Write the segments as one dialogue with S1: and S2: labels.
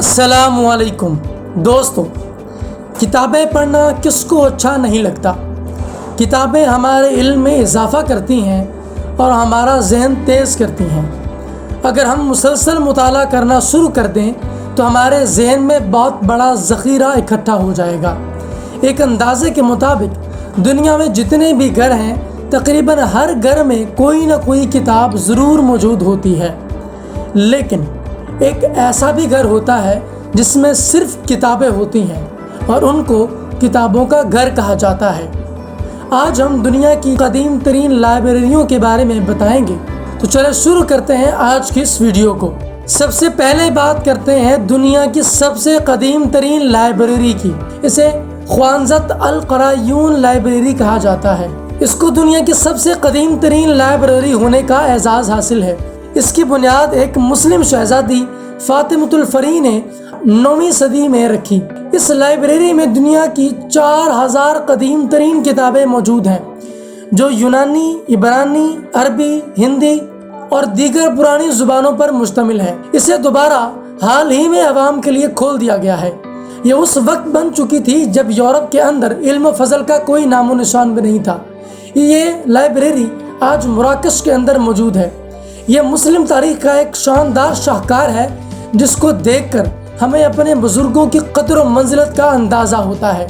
S1: अस्सलामुअलैकुम दोस्तों, किताबें पढ़ना किसको अच्छा नहीं लगता। किताबें हमारे इल्म में इजाफ़ा करती हैं और हमारा जहन तेज़ करती हैं। अगर हम मुसलसल मुताला करना शुरू कर दें तो हमारे जहन में बहुत बड़ा ज़ख़ीरा इकट्ठा हो जाएगा। एक अंदाज़े के मुताबिक दुनिया में जितने भी घर हैं, तकरीबन हर घर में कोई ना कोई किताब ज़रूर मौजूद होती है। लेकिन एक ऐसा भी घर होता है जिसमें सिर्फ किताबें होती हैं और उनको किताबों का घर कहा जाता है। आज हम दुनिया की कदीम तरीन लाइब्रेरियों के बारे में बताएंगे। तो चलो शुरू करते हैं आज की इस वीडियो को। सबसे पहले बात करते हैं दुनिया की सबसे कदीम तरीन लाइब्रेरी की। इसे ख्वानज़त अल क़रायून लाइब्रेरी कहा जाता है। इसको दुनिया की सबसे कदीम तरीन लाइब्रेरी होने का एजाज़ हासिल है। इसकी बुनियाद एक मुस्लिम शहज़ादी फ़ातिमतुल फ़री ने 9वीं सदी में रखी। इस लाइब्रेरी में दुनिया की 4000 कदीम तरीन किताबें मौजूद हैं जो यूनानी, इब्रानी, अरबी, हिंदी और दीगर पुरानी ज़ुबानों पर मुश्तमिल है। इसे दोबारा हाल ही में अवाम के लिए खोल दिया गया है। ये उस वक्त बन चुकी थी जब यूरोप के अंदर इल्म फजल का कोई नामो निशान भी नहीं था। ये लाइब्रेरी आज मराकश के अंदर मौजूद है। ये मुस्लिम तारीख का एक शानदार शाहकार है जिसको देखकर हमें अपने बुजुर्गों की कदर और मंजिलत का अंदाज़ा होता है।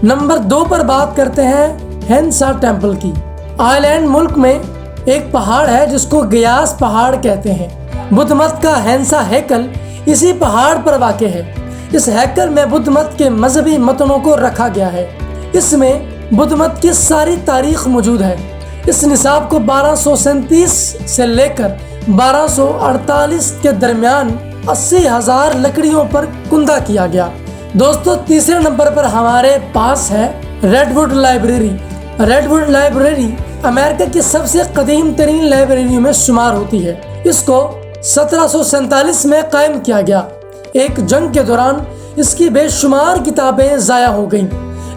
S1: नंबर 2 पर बात करते हैं हेंसा टेम्पल की। आयरलैंड मुल्क में एक पहाड़ है जिसको गयास पहाड़ कहते हैं। बुद्ध मत का हेंसा हैकल इसी पहाड़ पर वाक़े है। इस हैकल में बुद्ध मत के मजहबी मतनों को रखा गया है। इसमें बुद्ध मत की सारी तारीख मौजूद है। इस निसाब को 1237 से लेकर 1248 के दरमियान 80,000 लकड़ियों पर कुंदा किया गया। दोस्तों, तीसरे नंबर पर हमारे पास है redwood library. Redwood library America की सबसे कदीम तरीन लाइब्रेरियों में शुमार होती है। इसको 1747 में कायम किया गया। एक जंग के दौरान इसकी बेशुमार किताबें ज़ाया हो गईं,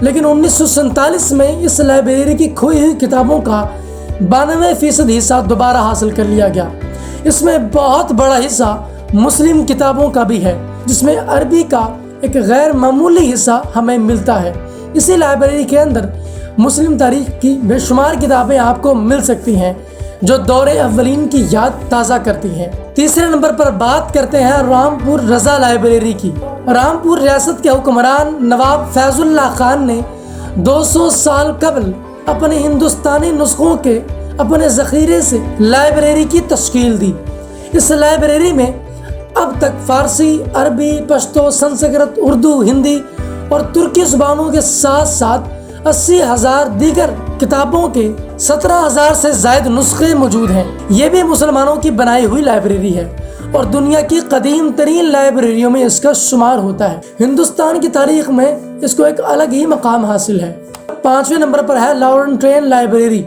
S1: लेकिन 1947 में इस लाइब्रेरी की खोई हुई किताबों का 92% हिस्सा दोबारा हासिल कर लिया गया। इसमें बहुत बड़ा हिस्सा मुस्लिम किताबों का भी है, जिसमें अरबी का एक गैर मामूली हिस्सा हमें मिलता है। इसी लाइब्रेरी के अंदर मुस्लिम तारीख की बेशुमार किताबें आपको मिल सकती हैं जो दौरे अव्वलीन की याद ताज़ा करती हैं। तीसरे नंबर पर बात करते हैं रामपुर रज़ा लाइब्रेरी की। रामपुर रियासत के हुक्मरान नवाब फैजुल्लाह खान ने 200 साल कबल अपने हिंदुस्तानी नुस्खों के अपने ज़ख़ीरे से लाइब्रेरी की तश्कील दी। इस लाइब्रेरी में अब तक फ़ारसी, अरबी, पश्तो, संस्कृत, उर्दू, हिंदी और तुर्की ज़ुबानों के साथ साथ 80,000 दीगर किताबों के 17,000 से ज़ायद नुस्खे मौजूद हैं। ये भी मुसलमानों की बनाई हुई लाइब्रेरी है और दुनिया की कदीम तरीन लाइब्रेरियों में इसका शुमार होता है। हिंदुस्तान की तारीख में इसको एक अलग ही मकाम हासिल है। 5वें नंबर पर है लाउरेंटाइन लाइब्रेरी।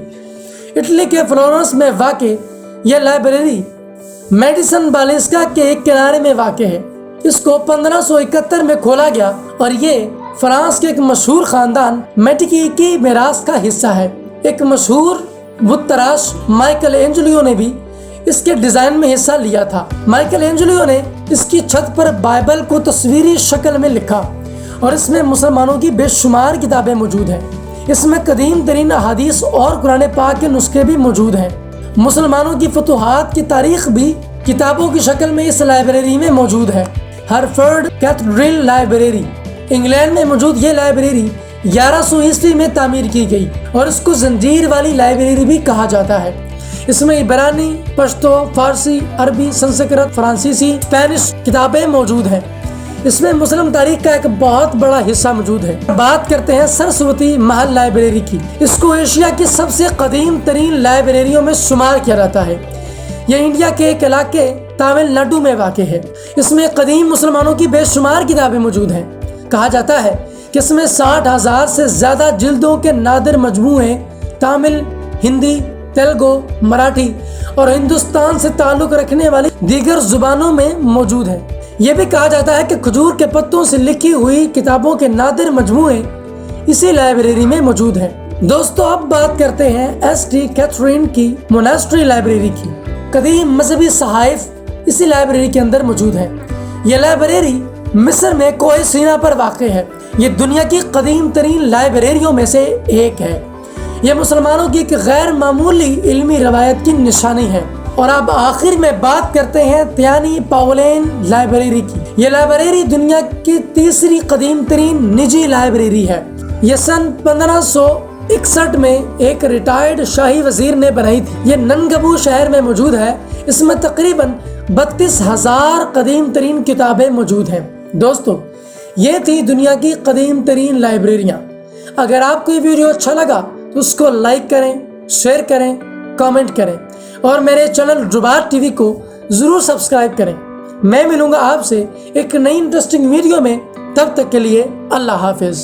S1: इटली के फ्लोरेंस में वाक़े यह लाइब्रेरी मेडिसन बालिस्का के एक किनारे में वाक़े है। इसको 1571 में खोला गया और ये फ्रांस के एक मशहूर ख़ानदान मेडिकी की मीरास का हिस्सा है। एक मशहूर बुत तराश माइकल एंजेलो ने भी इसके डिज़ाइन में हिस्सा लिया था। माइकल एंजेलो ने इसकी छत पर बाइबल को तस्वीरी शक्ल में लिखा और इसमें मुसलमानों की बेशुमार किताबें मौजूद हैं। इसमें कदीम तरीन अहादीस और कुरान पाक के नुस्खे भी मौजूद हैं। मुसलमानों की फतूहात की तारीख भी किताबों की शक्ल में इस लाइब्रेरी में मौजूद है। हार्वर्ड कैथेड्रल लाइब्रेरी इंग्लैंड में मौजूद ये लाइब्रेरी 1100 ईस्वी में तामीर की गई और इसको जंजीर वाली लाइब्रेरी भी कहा जाता है। इसमें इब्रानी, पश्तो, फारसी, अरबी, संस्कृत, फ्रांसीसी, स्पेनिश किताबें मौजूद हैं। इसमें मुस्लिम तारीख का एक बहुत बड़ा हिस्सा मौजूद है। बात करते हैं सरस्वती महल लाइब्रेरी की। इसको एशिया की सबसे कदीम तरीन लाइब्रेरियों में शुमार किया जाता है। यह इंडिया के एक इलाके तमिलनाडु में वाक़े है। इसमें कदीम मुसलमानों की बेशुमार किताबें मौजूद हैं। कहा जाता है कि इसमें 60,000 से ज़्यादा जिल्दों के नादिर मजमूए तमिल, हिंदी, तेलुगु, मराठी और हिंदुस्तान से ताल्लुक़ रखने वाली दीगर ज़ुबानों में मौजूद हैं। यह भी कहा जाता है कि खजूर के पत्तों से लिखी हुई किताबों के नादिर मजमूए इसी लाइब्रेरी में मौजूद हैं। दोस्तों, अब बात करते हैं एस.टी. कैथरीन की मोनास्ट्री लाइब्रेरी की। कदीम मजहबी सहाइफ इसी लाइब्रेरी के अंदर मौजूद है। यह लाइब्रेरी मिस्र में कोहे सीना पर वाक़ है। ये दुनिया की कदीम तरीन लाइब्रेरियों में से एक है। यह मुसलमानों की एक गैर मामूली इल्मी रवायत की निशानी है। और अब आखिर में बात करते हैं त्यानी पाओलेन लाइब्रेरी की। यह लाइब्रेरी दुनिया की तीसरी कदीम तरीन निजी लाइब्रेरी है। यह सन 1561 में एक रिटायर्ड शाही वजीर ने बनाई थी। ये ननगबू शहर में मौजूद है। इसमें तकरीबन 32,000 कदीम तरीन किताबें मौजूद हैं। दोस्तों, ये थी दुनिया की कदीम तरीन लाइब्रेरियाँ। अगर आपको ये वीडियो अच्छा लगा तो उसको लाइक करें, शेयर करें, कमेंट करें और मेरे चैनल रुबात टीवी को ज़रूर सब्सक्राइब करें। मैं मिलूँगा आपसे एक नई इंटरेस्टिंग वीडियो में। तब तक के लिए अल्लाह हाफिज़।